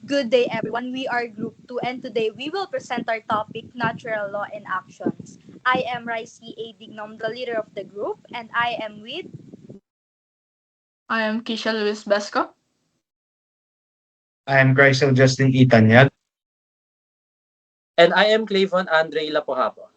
Good day, everyone. We are Group 2, and today we will present our topic Natural Law and Actions. I am Raisi A. Dignom, the leader of the group, and I am with. I am Kisha Luis Besco. I am Chrysel Justin Itanyag. And I am Clavon Andre Lapuhapo.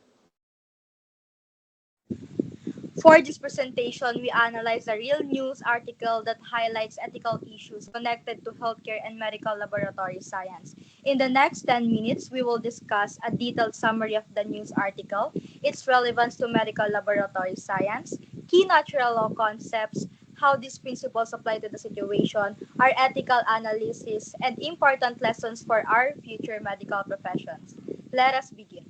For this presentation, we analyze a real news article that highlights ethical issues connected to healthcare and medical laboratory science. In the next 10 minutes, we will discuss a detailed summary of the news article, its relevance to medical laboratory science, key natural law concepts, how these principles apply to the situation, our ethical analysis, and important lessons for our future medical professions. Let us begin.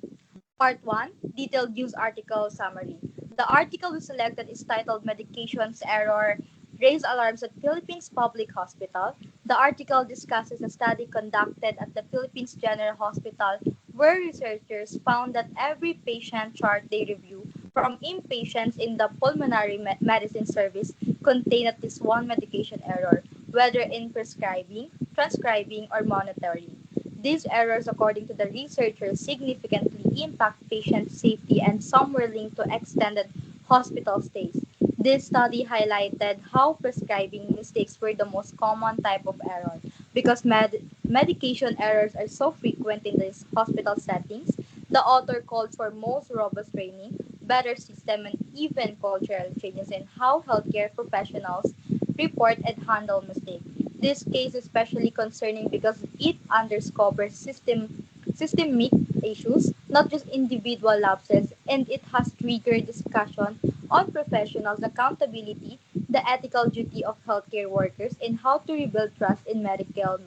Part 1, Detailed News Article Summary. The article we selected is titled Medications Error Raise Alarms at Philippines Public Hospital. The article discusses a study conducted at the Philippines General Hospital where researchers found that every patient chart they review from inpatients in the pulmonary medicine service contained at least one medication error, whether in prescribing, transcribing, or monitoring. These errors, according to the researchers, significantly impact patient safety and some were linked to extended hospital stays. This study highlighted how prescribing mistakes were the most common type of error because medication errors are so frequent in these hospital settings. The author called for most robust training, better system, and even cultural changes in how healthcare professionals report and handle mistakes. This case is especially concerning because it underscores systemic issues, not just individual lapses, and it has triggered discussion on professionals' accountability, the ethical duty of healthcare workers, and how to rebuild trust in medical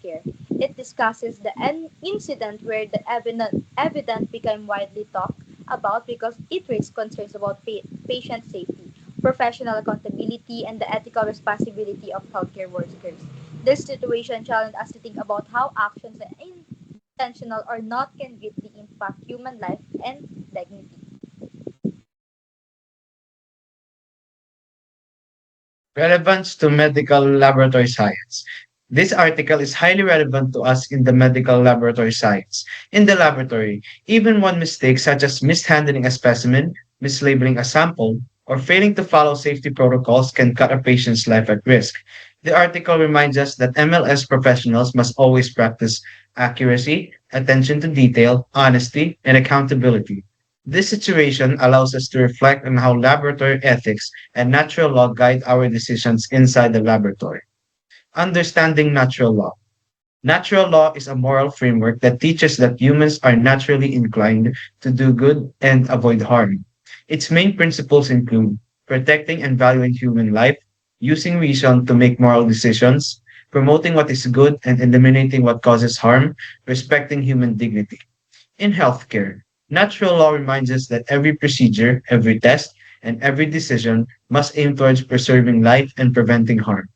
care. It discusses the incident where the evidence became widely talked about because it raised concerns about patient safety, professional accountability, and the ethical responsibility of healthcare workers. This situation challenged us to think about how actions that intentional or not can greatly impact human life and dignity. Relevance to medical laboratory science. This article is highly relevant to us in the medical laboratory science. In the laboratory, even one mistake such as mishandling a specimen, mislabeling a sample, or failing to follow safety protocols can cut a patient's life at risk. The article reminds us that MLS professionals must always practice accuracy, attention to detail, honesty, and accountability. This situation allows us to reflect on how laboratory ethics and natural law guide our decisions inside the laboratory. Understanding natural law. Natural law is a moral framework that teaches that humans are naturally inclined to do good and avoid harm. Its main principles include protecting and valuing human life, using reason to make moral decisions, promoting what is good and eliminating what causes harm, respecting human dignity. In healthcare, natural law reminds us that every procedure, every test, and every decision must aim towards preserving life and preventing harm.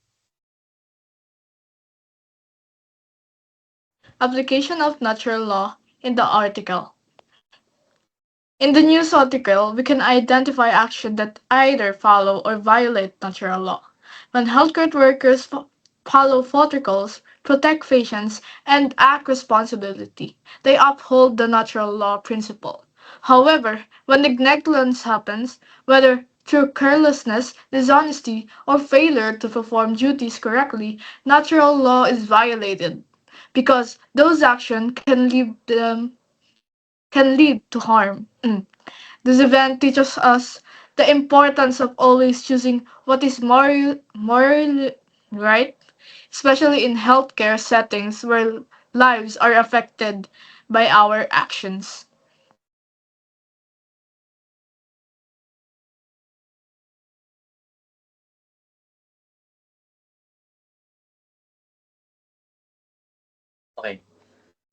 Application of natural law in the article. In the news article, we can identify action that either follow or violate natural law. When healthcare workers follow protocols, protect patients, and act responsibility, they uphold the natural law principle. However, when negligence happens, whether through carelessness, dishonesty, or failure to perform duties correctly, natural law is violated because those actions can lead to harm. This event teaches us the importance of always choosing what is morally right, especially in healthcare settings where lives are affected by our actions. Okay.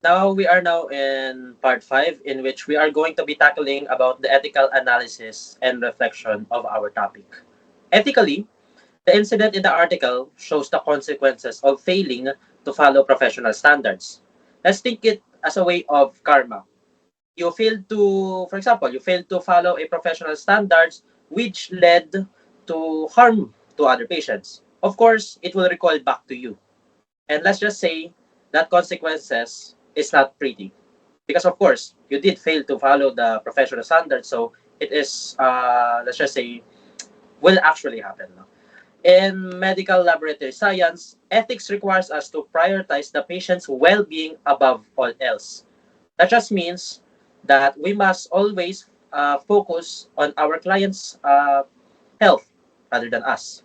Now we are now in part 5 in which we are going to be tackling about the ethical analysis and reflection of our topic. Ethically, the incident in the article shows the consequences of failing to follow professional standards. Let's think it as a way of karma. You failed to, for example, you failed to follow a professional standards which led to harm to other patients. Of course, it will recoil back to you. And let's just say that consequences is not pretty. Because of course, you did fail to follow the professional standards, so it is, let's just say, will actually happen. No? In medical laboratory science, ethics requires us to prioritize the patient's well-being above all else. That just means that we must always focus on our client's health rather than us.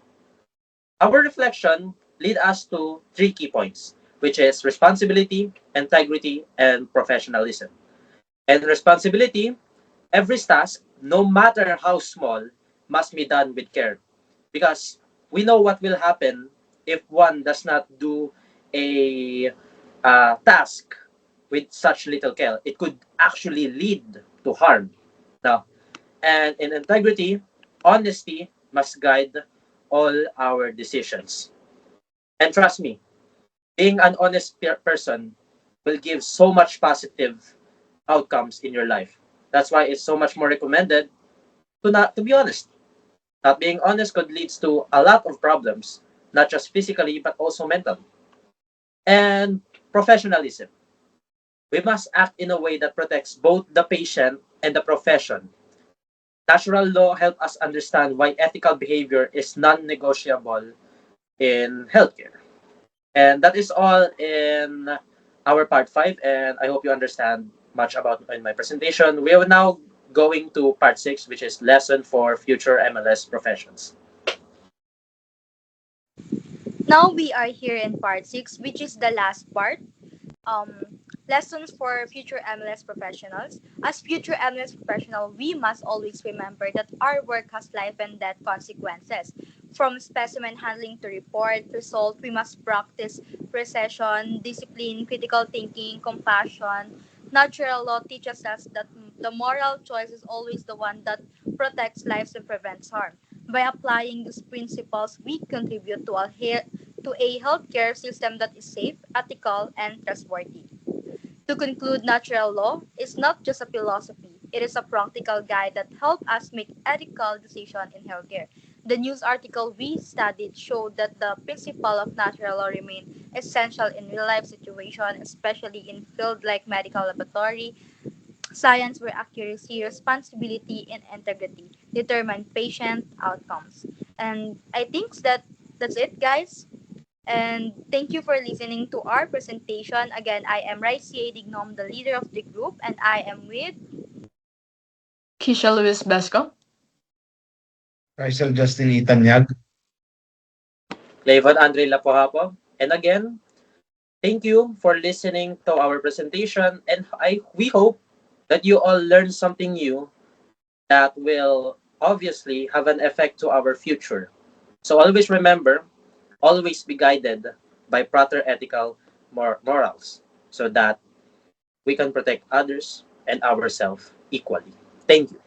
Our reflection lead us to three key points, which is responsibility, integrity, and professionalism. And responsibility, every task, no matter how small, must be done with care. Because we know what will happen if one does not do a task with such little care. It could actually lead to harm. Now, and in integrity, honesty must guide all our decisions. And trust me, being an honest person will give so much positive outcomes in your life. That's why it's so much more recommended to be honest. Not being honest could lead to a lot of problems, not just physically but also mentally. And professionalism. We must act in a way that protects both the patient and the profession. Natural law helps us understand why ethical behavior is non-negotiable in healthcare. And that is all in our part 5, and I hope you understand much about in my presentation. We are now going to part 6, which is lesson for future MLS professions. Now we are here in part 6, which is the last part. Um, Lessons for future MLS professionals. As future MLS professional, we must always remember that our work has life and death consequences. From specimen handling to report result, we must practice precision, discipline, critical thinking, compassion. Natural law teaches us that the moral choice is always the one that protects lives and prevents harm. By applying these principles, we contribute to a healthcare system that is safe, ethical, and trustworthy. To conclude, natural law is not just a philosophy, it is a practical guide that helps us make ethical decisions in healthcare. The news article we studied showed that the principle of natural law remain essential in real life situations, especially in fields like medical laboratory, science where accuracy, responsibility, and integrity determine patient outcomes. And I think that's it, guys. And thank you for listening to our presentation. Again, I am Raisia Dignom, the leader of the group, and I am with. Keisha Luis Besco. Rysel Justin Itanyag. Levon Andre Lapuhapo. And again, thank you for listening to our presentation, and we hope that you all learn something new that will obviously have an effect to our future. So always remember, always be guided by proper ethical morals so that we can protect others and ourselves equally. Thank you.